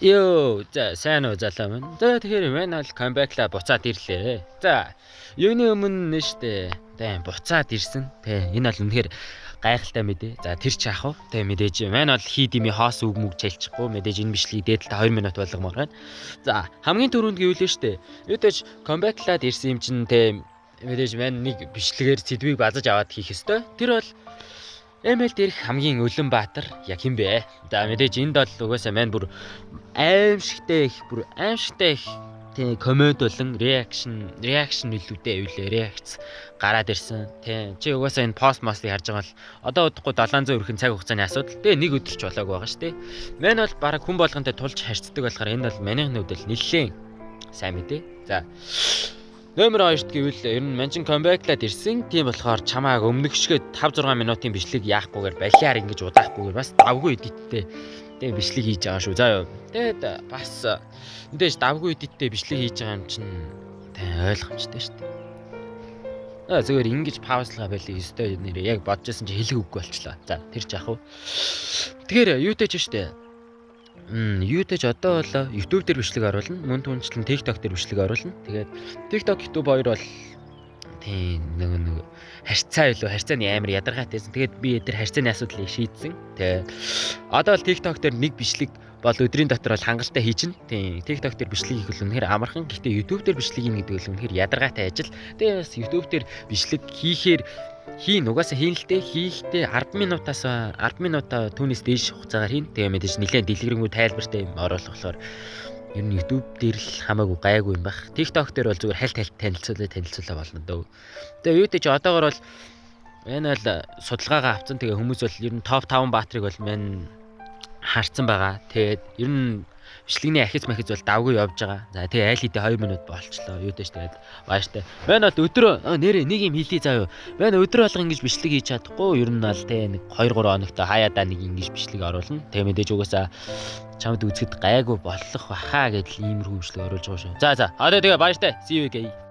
Йоо, за сайн уу залуу минь. За тэгэхээр мань бол comeback-ла буцаад ирлээ. За, юуны өмнө нь штэ. Тэ буцаад ирсэн. Тэ энэ бол үнэхээр гайхалтай мэдээ. За тэр ч яах вэ? Тэ мэдээж мань бол хийдими хоос үг мүг чэлчихгүй. Мэдээж энэ бичлэгийг дээдэлтэй 2 минут болгомоор байна. За, хамгийн түрүүнд гэвэл штэ. Өөдөөж comeback-лаад ирсэн юм чинь тэ мэдээж мань нэг бичлэгээр сэдвийг базаж аваад хийх ёстой. Тэр бол ML дээрх хамгийн өлөн баатар яг хин бэ? За мэдээж энд бол угаасаа мань бүр аимшигтай их тий комент болон реакшн илүүтэй авлаа реакц гараад ирсэн. Тий чи угаасаа энэ пост мостыг харж байгаа бол одоо удахгүй 700 өрхөн цаг хугацааны асуудал. Тэгээ нэг өдөр ч болоог байгаа шүү дээ. Мань бол бараг хүн болгонтэй тулж харьцдаг болохоор энэ бол манийхны хувьд нэлээд сайн мэдээ. За номер 2-т гэвэл ер нь манчин comeback-лаад ирсэн. Тийм болохоор чамааг өмнөгшгөө 5-6 минутын бичлэг яахгүйгээр балиар ингэж удаахгүйгээр бас давгүй эдиттэй тэгээ бичлэг хийж байгаа шүү. За юу. Тэгээд бас мэдээж давгүй эдиттэй бичлэг хийж байгаа юм чинь ойлгомжтой шүү дээ. Зүгээр ингэж паузлага байлиг өстой нэрээ яг бодожсэн чи хэлэх үгүй болчлаа. За тэр ч яах вэ? Тэгэхээр юутэй ч шүү дээ. Юутэйч одоо бол YouTube дээр бичлэг оруулна. Мөн түнчлэн TikTok дээр бичлэг оруулна. Тэгээд TikTok, YouTube хоёр бол тийм нэг харьцаа илүү харьцааны амар ядаргаатайсэн. Тэгээд би эдгээр харьцааны асуудлыг шийдсэн. Тэгээд одоо бол TikTok дээр нэг бичлэг бол өдрийн дотор бол хангалттай хийчихнэ. Тийм TikTok дээр бичлэг хийх бол үнэхээр амархан. Гэхдээ YouTube дээр бичлэг хийнэ гэдэг бол үнэхээр ядаргаатай ажил. Тэгээд бас YouTube дээр бичлэг хийхээр угаасаа хийхдээ 10 минутаа түүнээс дээш хугацаагаар хийн. Тэгээ мэдээж нэлээд дэлгэрэнгүй тайлбартай юм оруулах болохоор ер нь YouTube дээр л хамаагүй гайгүй юм байх. TikTok дээр бол зүгээр хальт танилцуулаа болно дөө. Тэгээ юу ч одоогор бол энэ бол судалгаагаа авсан. Тэгээ хүмүүс бол ер нь топ 5 баатрыг бол мань харцсан байгаа. Тэгээд ер нь бичлэгний ахиц махиц бол давгүй явж байгаа. За тэгээ айл хэдэ 2 минут болчлоо. Юу дэш тэгээд бааштай. Мань бол өдрөө нэрээ нэг юм хэлий заа юу. Мань өдөр болго ингэж бичлэг хийж чадахгүй. Ер нь бол тэ нэг 2 3 хоногтой хаяадаа нэг ингэж бичлэг оруулна. Тэгээ мэдээж угаасаа чамд үзэхэд гайгүй болох баха гэдэл иймэрхүү бичлэг оруулж байгаа шүү. За одоо тэгээ бааштай. See you again.